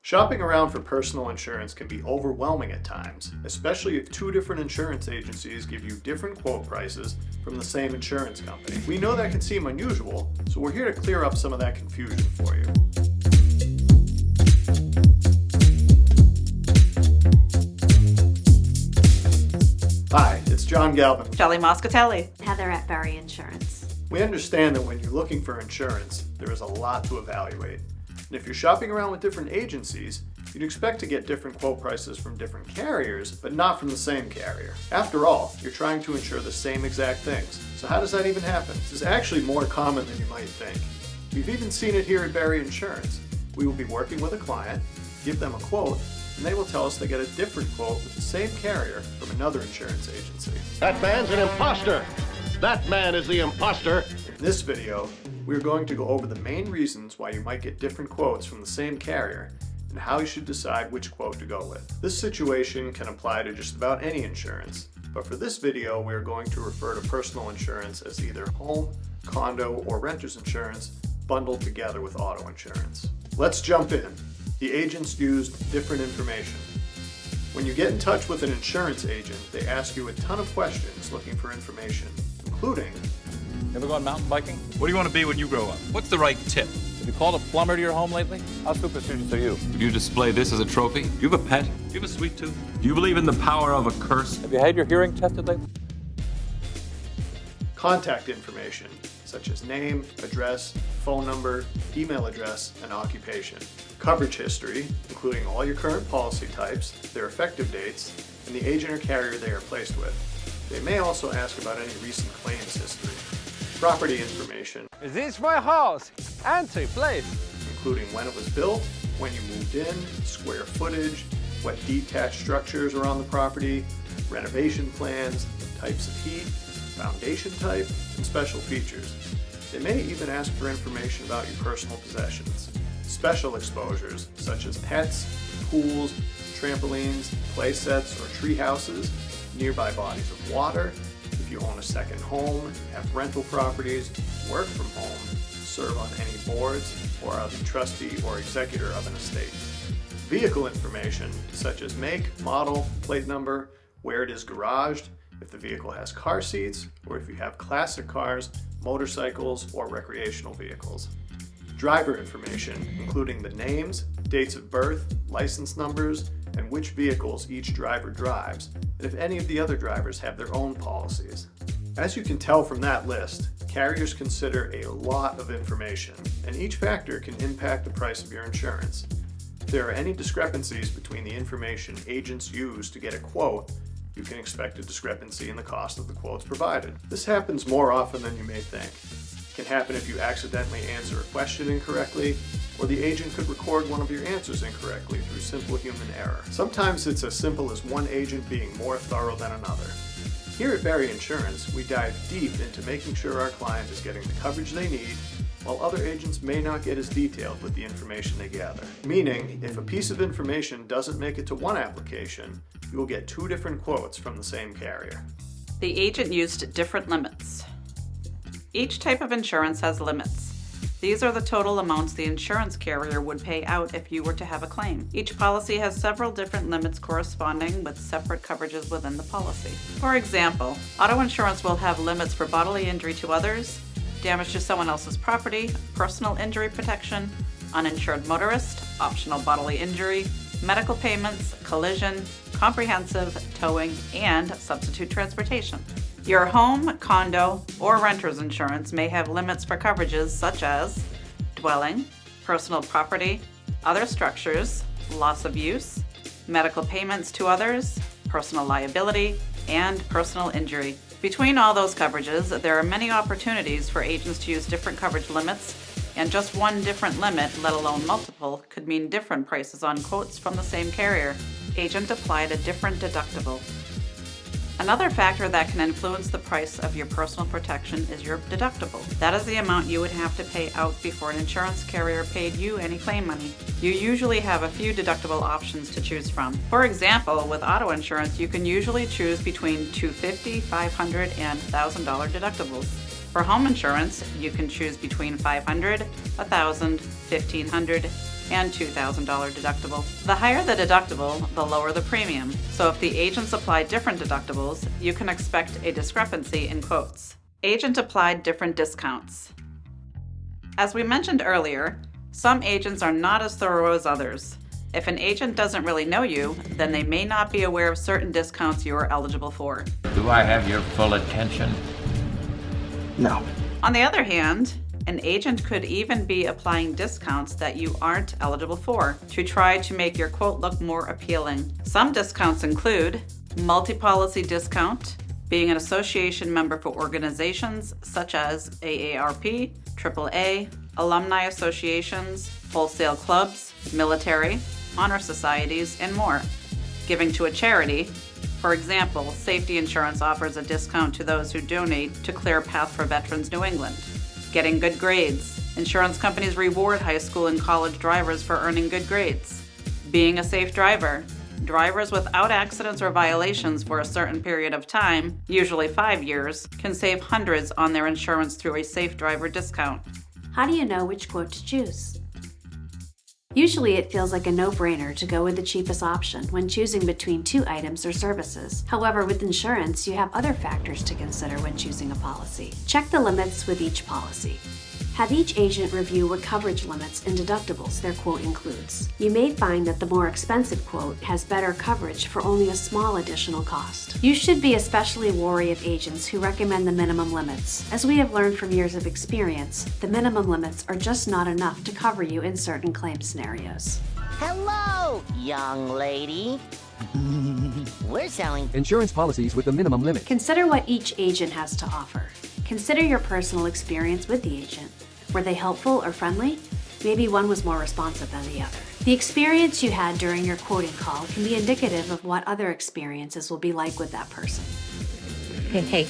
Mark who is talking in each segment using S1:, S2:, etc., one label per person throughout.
S1: Shopping around for personal insurance can be overwhelming at times, especially if two different insurance agencies give you different quote prices from the same insurance company. We know that can seem unusual, so we're here to clear up some of that confusion for you. Hi, it's John Galvin.
S2: Shelley Moscatelli.
S3: Heather at Barry Insurance.
S1: We understand that when you're looking for insurance, there is a lot to evaluate. And if you're shopping around with different agencies, you'd expect to get different quote prices from different carriers, but not from the same carrier. After all, you're trying to insure the same exact things. So how does that even happen? This is actually more common than you might think. We've even seen it here at Barry Insurance. We will be working with a client, give them a quote, and they will tell us they get a different quote with the same carrier from another insurance agency.
S4: That man's an imposter! That man is the imposter!
S1: In this video, we're going to go over the main reasons why you might get different quotes from the same carrier and how you should decide which quote to go with. This situation can apply to just about any insurance, but for this video, we're going to refer to personal insurance as either home, condo, or renter's insurance bundled together with auto insurance. Let's jump in. The agents used different information. When you get in touch with an insurance agent, they ask you a ton of questions looking for information, including,
S5: Ever gone mountain biking?
S6: What do you want to be when you grow up? What's the right tip?
S5: Have you called a plumber to your home lately? How superstitious are you?
S6: Would you display this as a trophy? Do you have a pet? Do you have a sweet tooth? Do you believe in the power of a curse?
S5: Have you had your hearing tested lately?
S1: contact information, such as name, address, phone number, email address, and occupation. Coverage history, including all your current policy types, their effective dates, and the agent or carrier they are placed with. They may also ask about any recent claims history. Property information,
S7: Is this my house? Empty place.
S1: including when it was built, when you moved in, square footage, what detached structures are on the property, renovation plans, types of heat, foundation type, and special features. They may even ask for information about your personal possessions. Special exposures, such as pets, pools, trampolines, play sets, or tree houses, nearby bodies of water, if you own a second home, have rental properties, work from home, serve on any boards, or are the trustee or executor of an estate. Vehicle information, such as make, model, plate number, where it is garaged, if the vehicle has car seats, or if you have classic cars, motorcycles, or recreational vehicles. Driver information, including the names, dates of birth, license numbers, and which vehicles each driver drives, and if any of the other drivers have their own policies. As you can tell from that list, carriers consider a lot of information, and each factor can impact the price of your insurance. If there are any discrepancies between the information agents use to get a quote, you can expect a discrepancy in the cost of the quotes provided. This happens more often than you may think. It can happen if you accidentally answer a question incorrectly, or the agent could record one of your answers incorrectly through simple human error. Sometimes it's as simple as one agent being more thorough than another. Here at Barry Insurance, we dive deep into making sure our client is getting the coverage they need, while other agents may not get as detailed with the information they gather. Meaning, if a piece of information doesn't make it to one application, you will get two different quotes from the same carrier.
S2: The agent used different limits. Each type of insurance has limits. These are the total amounts the insurance carrier would pay out if you were to have a claim. Each policy has several different limits corresponding with separate coverages within the policy. For example, auto insurance will have limits for bodily injury to others, damage to someone else's property, personal injury protection, uninsured motorist, optional bodily injury, medical payments, collision, comprehensive, towing, and substitute transportation. Your home, condo, or renter's insurance may have limits for coverages such as dwelling, personal property, other structures, loss of use, medical payments to others, personal liability, and personal injury. Between all those coverages, there are many opportunities for agents to use different coverage limits, and just one different limit, let alone multiple, could mean different prices on quotes from the same carrier. Agent applied a different deductible. Another factor that can influence the price of your personal protection is your deductible. That is the amount you would have to pay out before an insurance carrier paid you any claim money. You usually have a few deductible options to choose from. For example, with auto insurance, you can usually choose between $250, $500, and $1,000 deductibles. For home insurance, you can choose between $500, $1,000, $1,500, and $2,000 deductible. The higher the deductible, the lower the premium. So if the agents apply different deductibles, you can expect a discrepancy in quotes. Agent applied different discounts. As we mentioned earlier, some agents are not as thorough as others. If an agent doesn't really know you, then they may not be aware of certain discounts you are eligible for.
S8: Do I have your full attention?
S9: No.
S2: On the other hand, an agent could even be applying discounts that you aren't eligible for to try to make your quote look more appealing. Some discounts include multi-policy discount, being an association member for organizations such as AARP, AAA, alumni associations, wholesale clubs, military, honor societies, and more. Giving to a charity, for example, Safety Insurance offers a discount to those who donate to Clear Path for Veterans New England. Getting good grades. Insurance companies reward high school and college drivers for earning good grades. Being a safe driver. Drivers without accidents or violations for a certain period of time, usually 5 years, can save hundreds on their insurance through a safe driver discount.
S3: How do you know which quote to choose? Usually it feels like a no-brainer to go with the cheapest option when choosing between two items or services. However, with insurance, you have other factors to consider when choosing a policy. Check the limits with each policy. Have each agent review what coverage limits and deductibles their quote includes. You may find that the more expensive quote has better coverage for only a small additional cost. You should be especially wary of agents who recommend the minimum limits. As we have learned from years of experience, the minimum limits are just not enough to cover you in certain claim scenarios.
S10: Hello, young lady. We're selling
S11: insurance policies with a minimum limit.
S3: Consider what each agent has to offer. Consider your personal experience with the agent. Were they helpful or friendly? Maybe one was more responsive than the other. The experience you had during your quoting call can be indicative of what other experiences will be like with that person.
S12: Hey,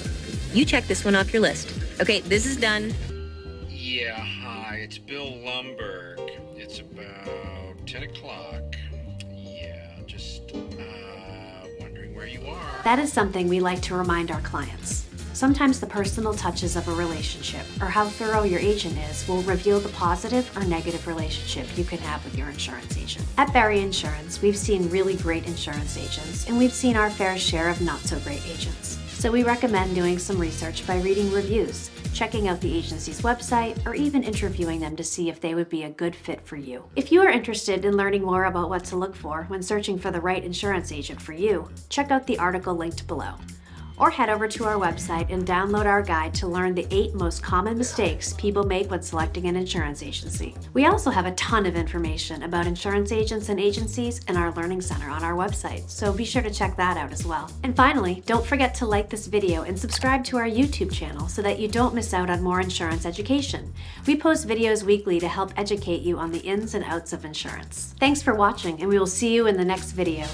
S12: you check this one off your list. Okay, this is done.
S13: Yeah, hi, it's Bill Lumberg. It's about 10 o'clock. Yeah, just wondering where you are.
S3: That is something we like to remind our clients. Sometimes the personal touches of a relationship or how thorough your agent is will reveal the positive or negative relationship you can have with your insurance agent. At Barry Insurance, we've seen really great insurance agents, and we've seen our fair share of not so great agents. So we recommend doing some research by reading reviews, checking out the agency's website, or even interviewing them to see if they would be a good fit for you. If you are interested in learning more about what to look for when searching for the right insurance agent for you, check out the article linked below. Or head over to our website and download our guide to learn the 8 most common mistakes people make when selecting an insurance agency. We also have a ton of information about insurance agents and agencies in our Learning Center on our website, so be sure to check that out as well. And finally, don't forget to like this video and subscribe to our YouTube channel so that you don't miss out on more insurance education. We post videos weekly to help educate you on the ins and outs of insurance. Thanks for watching, and we will see you in the next video.